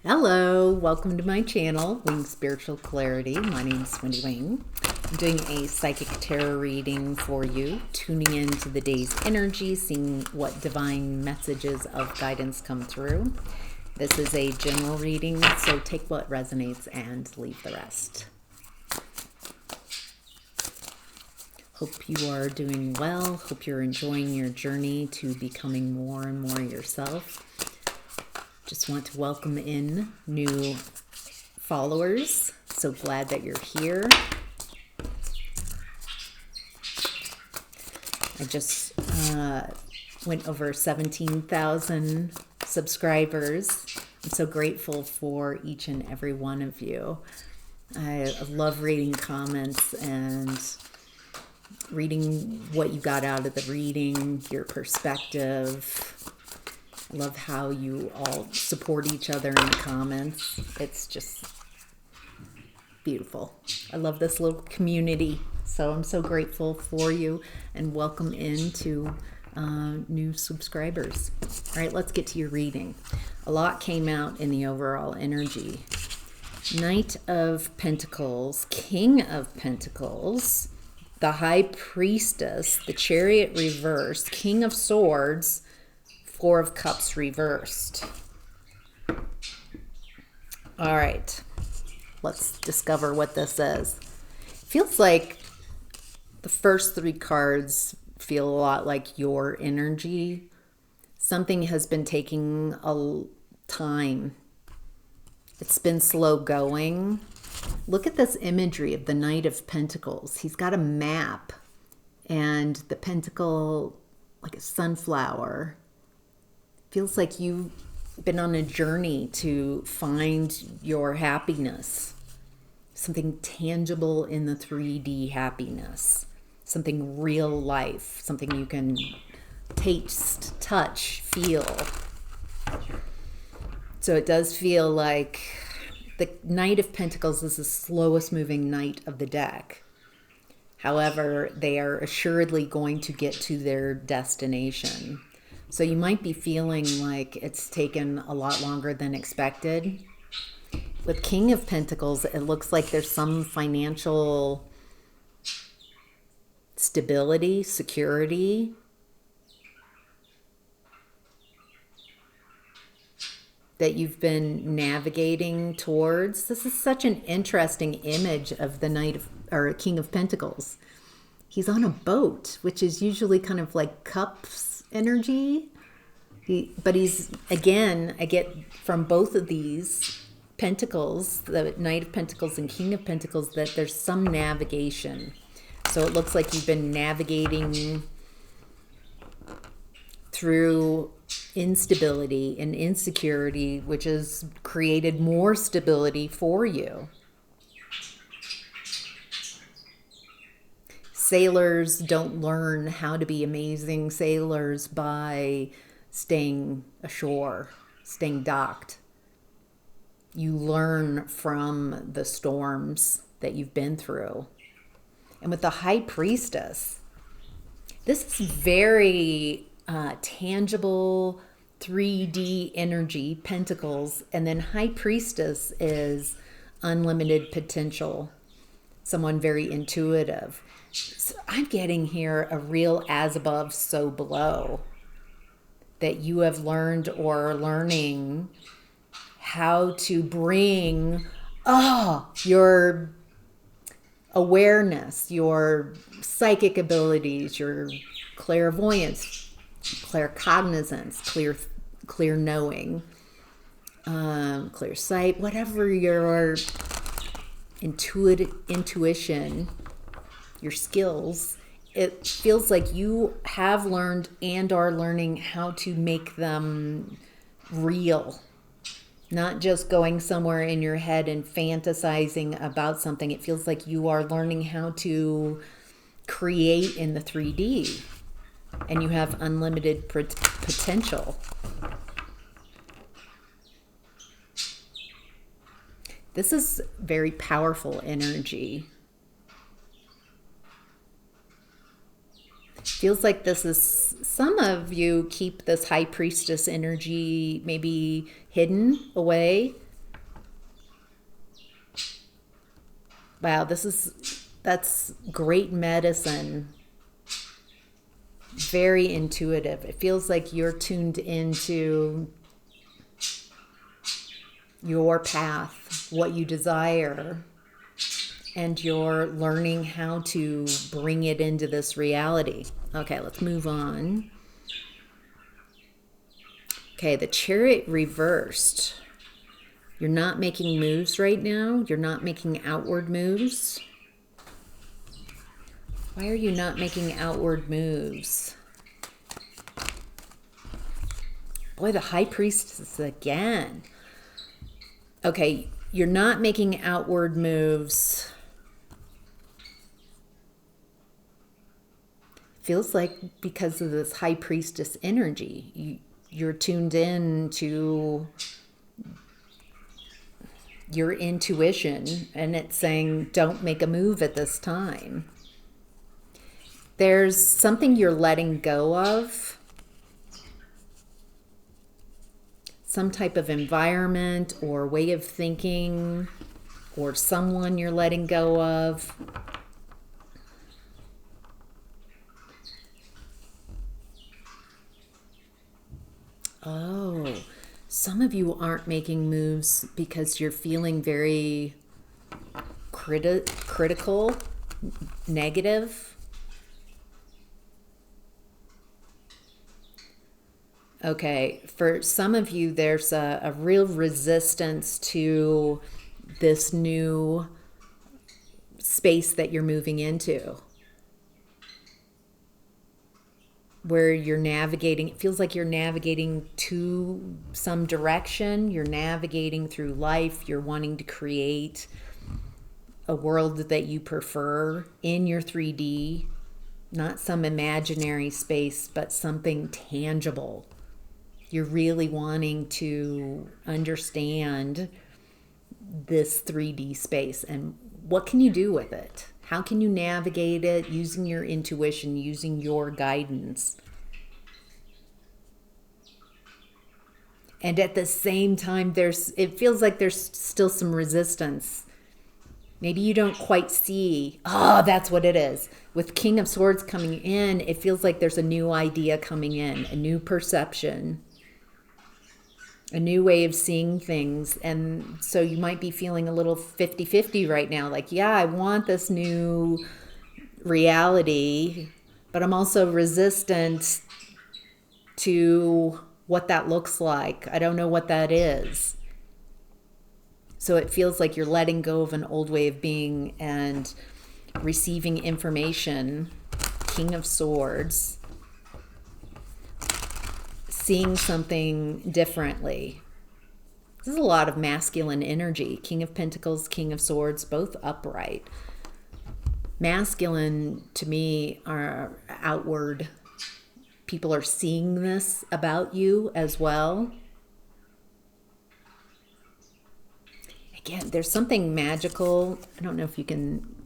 Hello, welcome to my channel, Wing Spiritual Clarity. My name is Wendy Wing. I'm doing a psychic tarot reading for you, tuning into the day's energy, seeing what divine messages of guidance come through. This is a general reading, so take what resonates and leave the rest. Hope you are doing well. Hope you're enjoying your journey to becoming more and more yourself. Just want to welcome in new followers. So glad that you're here. I just went over 17,000 subscribers. I'm so grateful for each and every one of you. I love reading comments and reading what you got out of the reading, your perspective. I love how you all support each other in the comments. It's just beautiful. I love this little community. So I'm so grateful for you and welcome into new subscribers. All right, let's get to your reading. A lot came out in the overall energy. Knight of Pentacles, King of Pentacles, the High Priestess, the Chariot reversed, King of Swords, Four of Cups reversed. All right, let's discover what this is. Feels like the first three cards feel a lot like your energy. Something has been taking a time. It's been slow going. Look at this imagery of the Knight of Pentacles. He's got a map and the pentacle like a sunflower. Feels like you've been on a journey to find your happiness, something tangible in the 3D happiness, something real life, something you can taste, touch, feel. So it does feel like the Knight of Pentacles is the slowest moving knight of the deck. However, they are assuredly going to get to their destination. So you might be feeling like it's taken a lot longer than expected. With King of Pentacles, it looks like there's some financial stability, security. That you've been navigating towards. This is such an interesting image of the Knight of, or King of Pentacles. He's on a boat, which is usually kind of like cups energy. But he's, again, I get from both of these pentacles, the Knight of Pentacles and King of Pentacles, that there's some navigation. So it looks like you've been navigating through instability and insecurity, which has created more stability for you. Sailors don't learn how to be amazing sailors by staying ashore, staying docked. You learn from the storms that you've been through. And with the High Priestess, this is very tangible 3D energy, pentacles, and then High Priestess is unlimited potential, someone very intuitive. So I'm getting here a real as above, so below, that you have learned or are learning how to bring your awareness, your psychic abilities, your clairvoyance, claircognizance, clear knowing, clear sight, whatever your intuition, your skills, it feels like you have learned and are learning how to make them real. Not just going somewhere in your head and fantasizing about something. It feels like you are learning how to create in the 3D. And you have unlimited potential. This is very powerful energy. Feels like this is, some of you keep this High Priestess energy maybe hidden away Wow, that's great medicine. Very intuitive. It feels like you're tuned into your path, what you desire, and you're learning how to bring it into this reality. Okay, let's move on. Okay, the Chariot reversed. You're not making moves right now. You're not making outward moves. Why are you not making outward moves? Boy, the High Priestess again. Okay, you're not making outward moves. Feels like because of this High Priestess energy, you're tuned in to your intuition, and it's saying don't make a move at this time. There's something you're letting go of, some type of environment or way of thinking or someone you're letting go of. Oh, some of you aren't making moves because you're feeling very critical, negative. Okay, for some of you, there's a real resistance to this new space that you're moving into, where you're navigating. It feels like you're navigating to some direction. You're navigating through life. You're wanting to create a world that you prefer in your 3D, not some imaginary space, but something tangible. You're really wanting to understand this 3D space and what can you do with it? How can you navigate it using your intuition, using your guidance? And at the same time, it feels like there's still some resistance. Maybe you don't quite see, oh, that's what it is. With King of Swords coming in, it feels like there's a new idea coming in, a new perception, a new way of seeing things. And so you might be feeling a little 50-50 right now. Like, yeah, I want this new reality, but I'm also resistant to what that looks like. I don't know what that is. So it feels like you're letting go of an old way of being and receiving information. King of Swords. Seeing something differently. This is a lot of masculine energy. King of Pentacles, King of Swords, both upright. Masculine to me are outward. People are seeing this about you as well. Again, there's something magical. I don't know if you can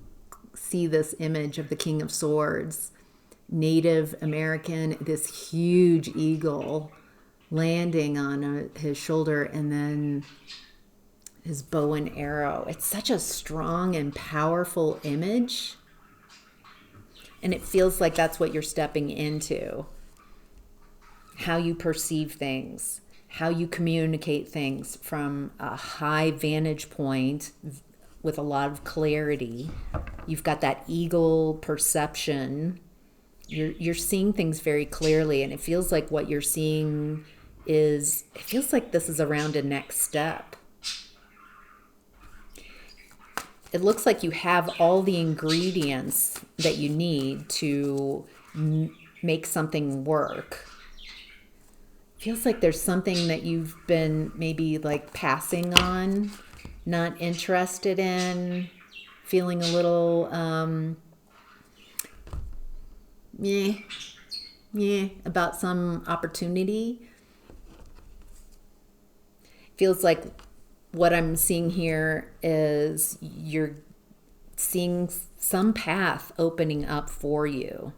see this image of the King of Swords. Native American, this huge eagle landing on his shoulder, and then his bow and arrow. It's such a strong and powerful image. And it feels like that's what you're stepping into. How you perceive things, how you communicate things from a high vantage point with a lot of clarity. You've got that eagle perception. You're seeing things very clearly, and it feels like what you're seeing it feels like this is around a next step. It looks like you have all the ingredients that you need to make something work. Feels like there's something that you've been maybe like passing on, not interested in, feeling a little about some opportunity. Feels like what I'm seeing here is you're seeing some path opening up for you.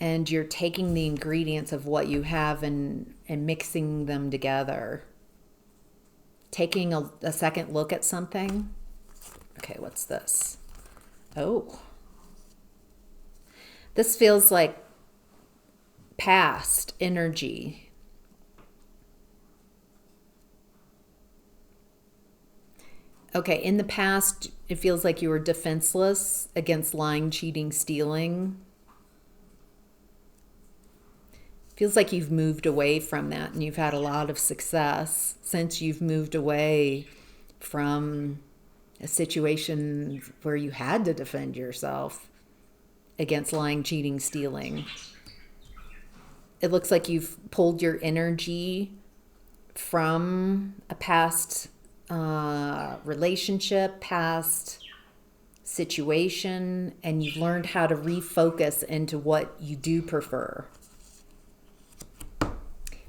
And you're taking the ingredients of what you have and mixing them together taking a second look at something. Okay, what's this? Oh. This feels like past energy. Okay, in the past, it feels like you were defenseless against lying, cheating, stealing. Feels like you've moved away from that and you've had a lot of success since you've moved away from a situation where you had to defend yourself against lying, cheating, stealing. It looks like you've pulled your energy from a past relationship, past situation, and you've learned how to refocus into what you do prefer.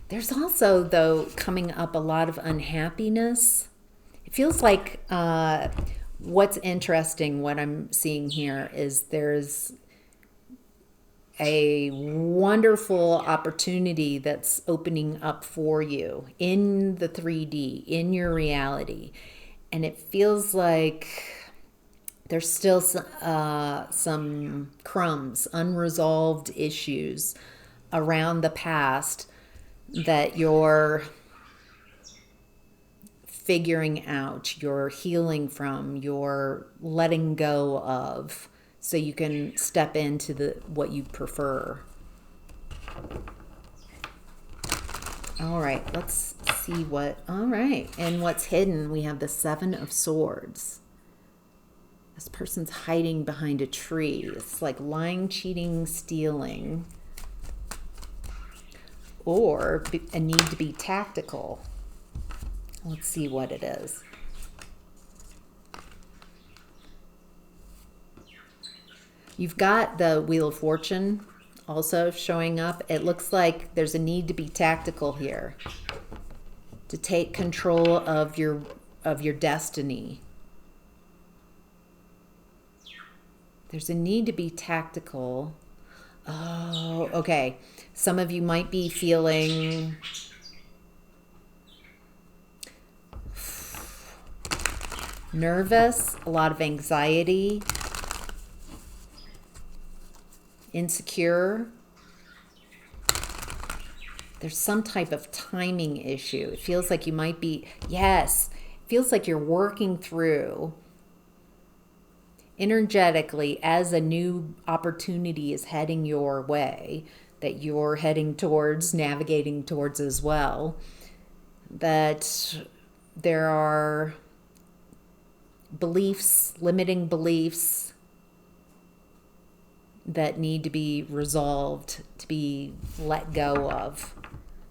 There's also, though, coming up a lot of unhappiness. It feels like what's interesting, what I'm seeing here, is there's a wonderful opportunity that's opening up for you in the 3D, in your reality. And it feels like there's still some crumbs, unresolved issues around the past that you're figuring out, you're healing from, you're letting go of, so you can step into what you prefer. All right, let's see all right. And what's hidden, we have the 7 of Swords. This person's hiding behind a tree. It's like lying, cheating, stealing, or a need to be tactical. Let's see what it is. You've got the Wheel of Fortune also showing up. It looks like there's a need to be tactical here, to take control of your destiny. There's a need to be tactical. Oh, okay. Some of you might be feeling nervous, a lot of anxiety, insecure. There's some type of timing issue. It feels like you might be, yes, it feels like you're working through energetically as a new opportunity is heading your way, that you're heading towards, navigating towards as well, that there are beliefs, limiting beliefs that need to be resolved, to be let go of.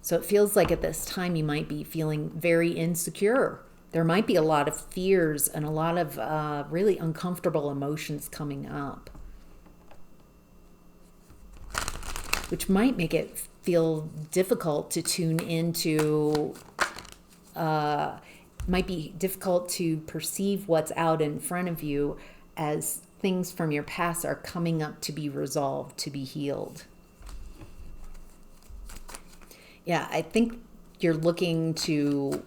So it feels like at this time you might be feeling very insecure. There might be a lot of fears and a lot of really uncomfortable emotions coming up, which might make it feel difficult to tune into, might be difficult to perceive what's out in front of you as things from your past are coming up to be resolved, to be healed. Yeah, I think you're looking to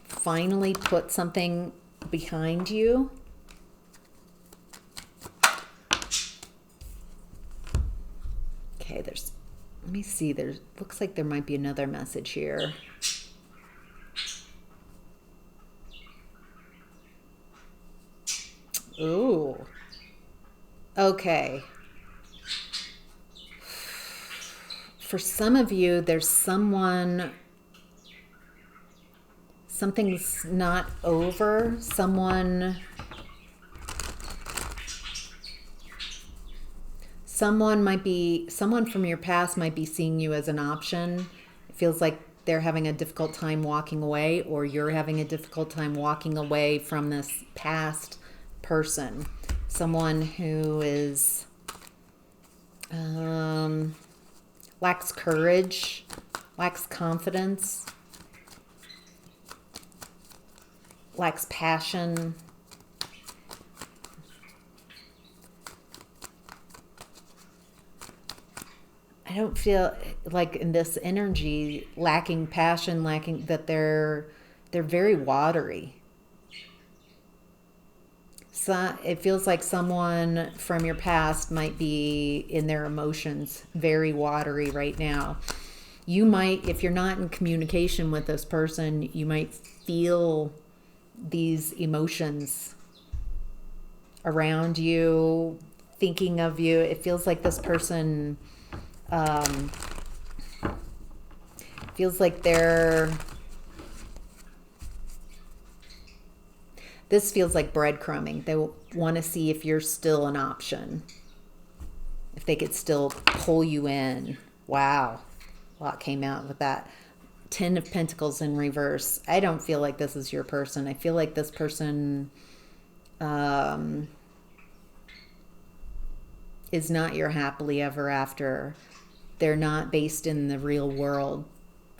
finally put something behind you. Okay, let me see, looks like there might be another message here. Ooh. Okay. For some of you, there's something's not over. Someone from your past might be seeing you as an option. It feels like they're having a difficult time walking away, or you're having a difficult time walking away from this past person. Someone who is lacks courage, lacks confidence, lacks passion. I don't feel like in this energy, lacking passion, lacking that they're they're very watery. So it feels like someone from your past might be in their emotions very watery right now. You might, if you're not in communication with this person, you might feel these emotions around you, thinking of you. It feels like this person feels like this feels like breadcrumbing. They want to see if you're still an option, if they could still pull you in. Wow, a lot came out with that. 10 of Pentacles in reverse. I don't feel like this is your person. I feel like this person is not your happily ever after. They're not based in the real world.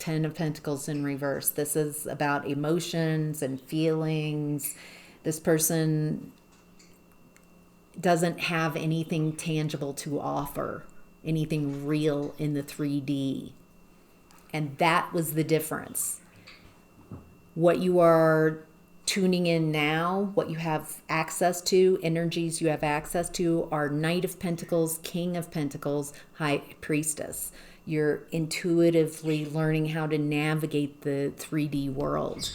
10 of Pentacles in reverse. This is about emotions and feelings. This person doesn't have anything tangible to offer, anything real in the 3D. And that was the difference. What you are tuning in now, what you have access to, energies you have access to, are Knight of Pentacles, King of Pentacles, High Priestess. You're intuitively learning how to navigate the 3D world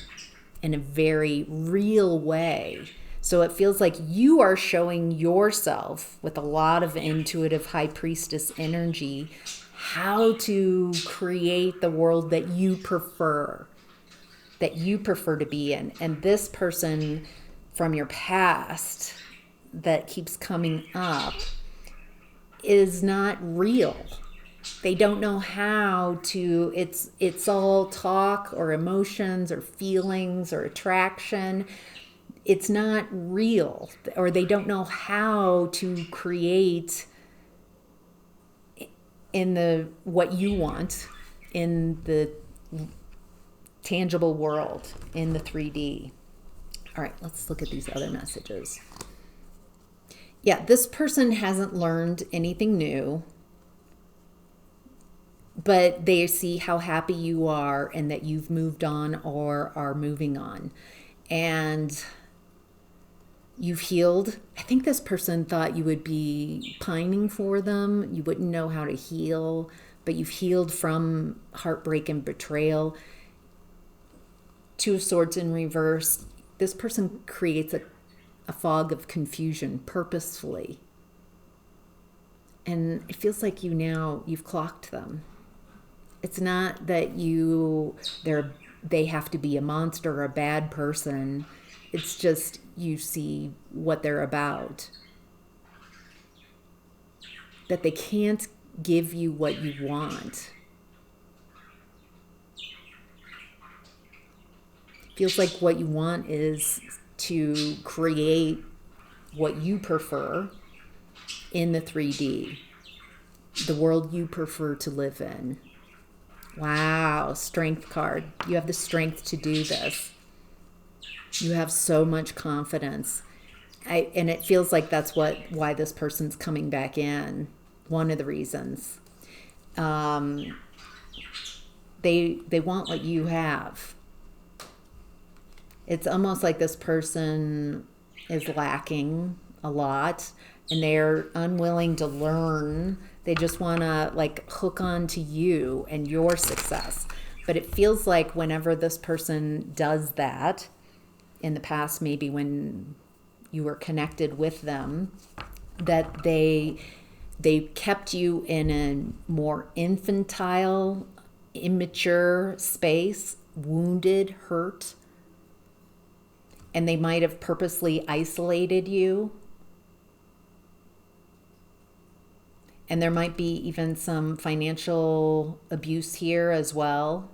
in a very real way. So it feels like you are showing yourself with a lot of intuitive High Priestess energy how to create the world that you prefer to be in. And this person from your past that keeps coming up is not real. They don't know how to, it's all talk or emotions or feelings or attraction. It's not real, or they don't know how to create in the what you want in the tangible world, in the 3D. All right, let's look at these other messages. Yeah, this person hasn't learned anything new, but they see how happy you are and that you've moved on or are moving on. And you've healed. I think this person thought you would be pining for them. You wouldn't know how to heal, but you've healed from heartbreak and betrayal. Two of Swords in reverse. This person creates a fog of confusion purposefully. And it feels like you've clocked them. It's not that they have to be a monster or a bad person. It's just you see what they're about. That they can't give you what you want. Feels like what you want is to create what you prefer in the 3D. The world you prefer to live in. Wow, Strength card. You have the strength to do this. You have so much confidence. And it feels like that's why this person's coming back in. One of the reasons. They want what you have. It's almost like this person is lacking a lot and they're unwilling to learn. They just want to hook on to you and your success. But it feels like whenever this person does that, in the past, maybe when you were connected with them, that they kept you in a more infantile, immature space, wounded, hurt, and they might have purposely isolated you. And there might be even some financial abuse here as well.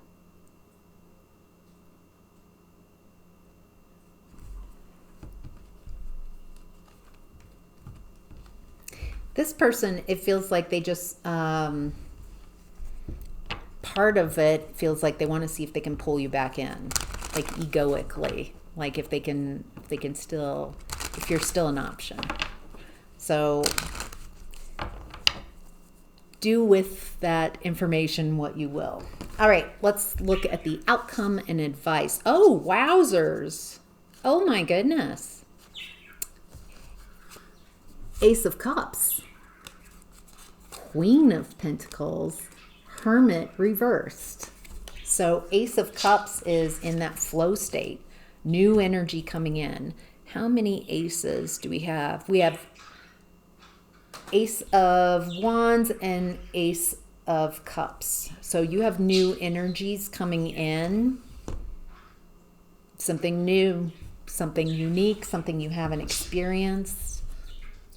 This person, it feels like they just, part of it feels like they want to see if they can pull you back in, egoically, if you're still an option. So do with that information what you will. All right, let's look at the outcome and advice. Oh, wowzers. Oh my goodness. Ace of Cups, Queen of Pentacles, Hermit reversed. So Ace of Cups is in that flow state, new energy coming in. How many aces do we have? We have Ace of Wands and Ace of Cups. So you have new energies coming in, something new, something unique, something you haven't experienced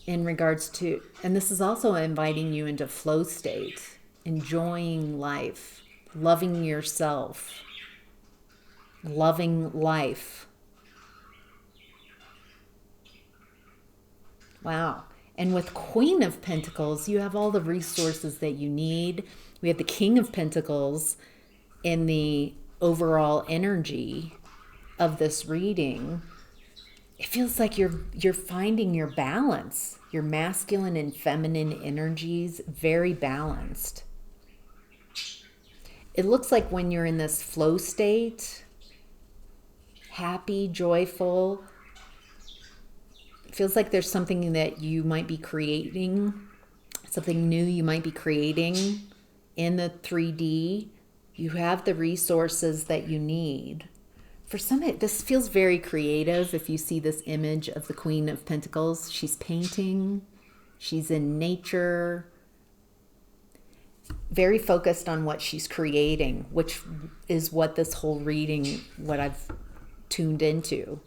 in regards to, and this is also inviting you into flow state, enjoying life, loving yourself, loving life. Wow. And with Queen of Pentacles, you have all the resources that you need. We have the King of Pentacles in the overall energy of this reading. It feels like you're finding your balance, your masculine and feminine energies, very balanced. It looks like when you're in this flow state, happy, joyful, it feels like there's something that you might be creating, something new you might be creating in the 3D. You have the resources that you need. For some, this feels very creative. If you see this image of the Queen of Pentacles, she's painting, she's in nature, very focused on what she's creating, which is what this whole reading, what I've tuned into.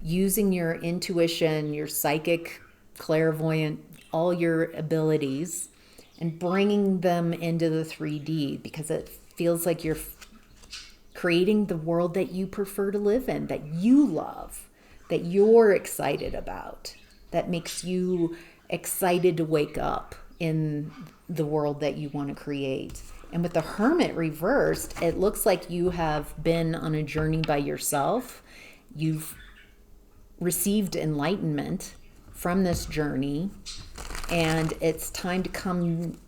Using your intuition, your psychic, clairvoyant, all your abilities, and bringing them into the 3D, because it feels like you're creating the world that you prefer to live in, that you love, that you're excited about, that makes you excited to wake up in the world that you want to create. And with the Hermit reversed, it looks like you have been on a journey by yourself. You've received enlightenment from this journey, and it's time to come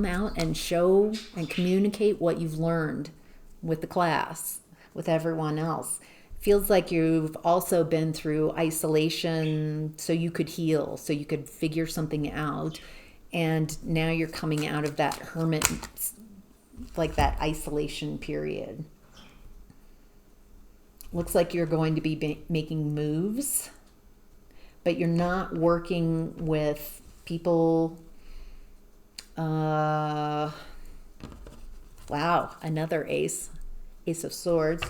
out and show and communicate what you've learned with the class, with everyone else. Feels like you've also been through isolation so you could heal, so you could figure something out, and now you're coming out of that hermit, like that isolation period. Looks like you're going to be making moves, but you're not working with people. Wow, another ace of swords.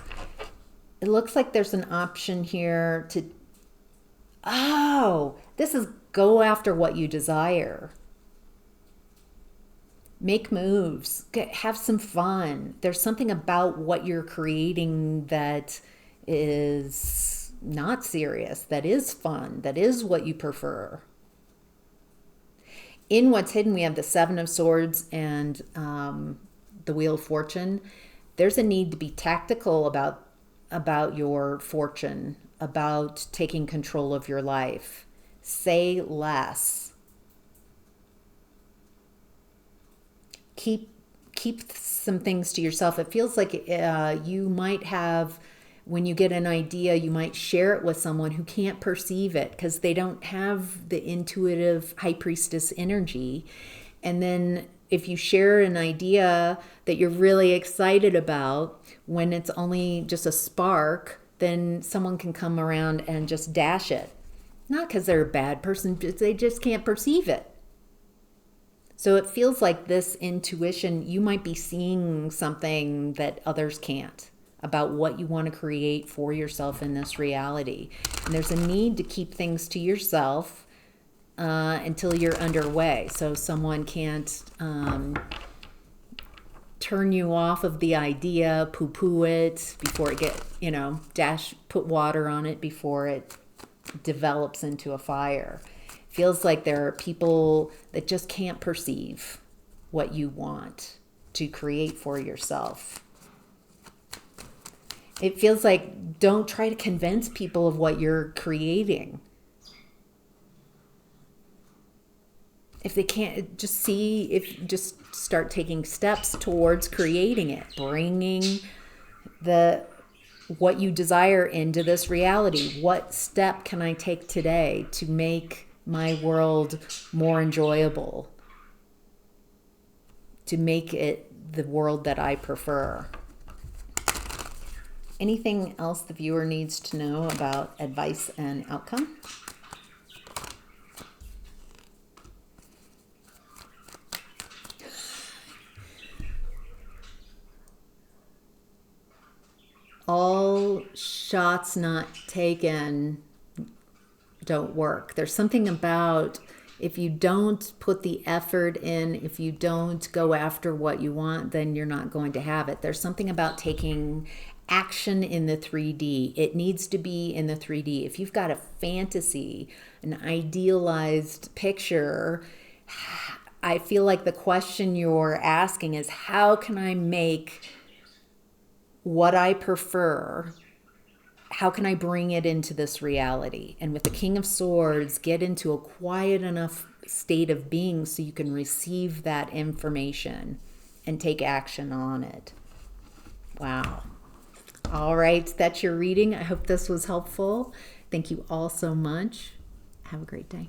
It looks like there's an option here to, this is go after what you desire. Make moves, have some fun. There's something about what you're creating that is not serious, that is fun, that is what you prefer. In what's hidden, we have the Seven of Swords and the Wheel of Fortune. There's a need to be tactical about your fortune, about taking control of your life. Say less. Keep some things to yourself. It feels like you might have, when you get an idea, you might share it with someone who can't perceive it because they don't have the intuitive high priestess energy. And then if you share an idea that you're really excited about, when it's only just a spark, then someone can come around and just dash it. Not because they're a bad person, they just can't perceive it. So it feels like this intuition, you might be seeing something that others can't about what you want to create for yourself in this reality. And there's a need to keep things to yourself until you're underway. So someone can't turn you off of the idea, poo-poo it before it put water on it before it develops into a fire. Feels like there are people that just can't perceive what you want to create for yourself. It feels like don't try to convince people of what you're creating. If they can't, just start taking steps towards creating it, bringing what you desire into this reality. What step can I take today to make my world more enjoyable? To make it the world that I prefer. Anything else the viewer needs to know about advice and outcome? All shots not taken don't work. There's something about if you don't put the effort in, if you don't go after what you want, then you're not going to have it. There's something about taking action in the 3D. It needs to be in the 3D. If you've got a fantasy, an idealized picture, I feel like the question you're asking is, how can I make what I prefer, how can I bring it into this reality? And with the King of Swords, get into a quiet enough state of being so you can receive that information and take action on it. Wow. All right, that's your reading. I hope this was helpful. Thank you all so much. Have a great day.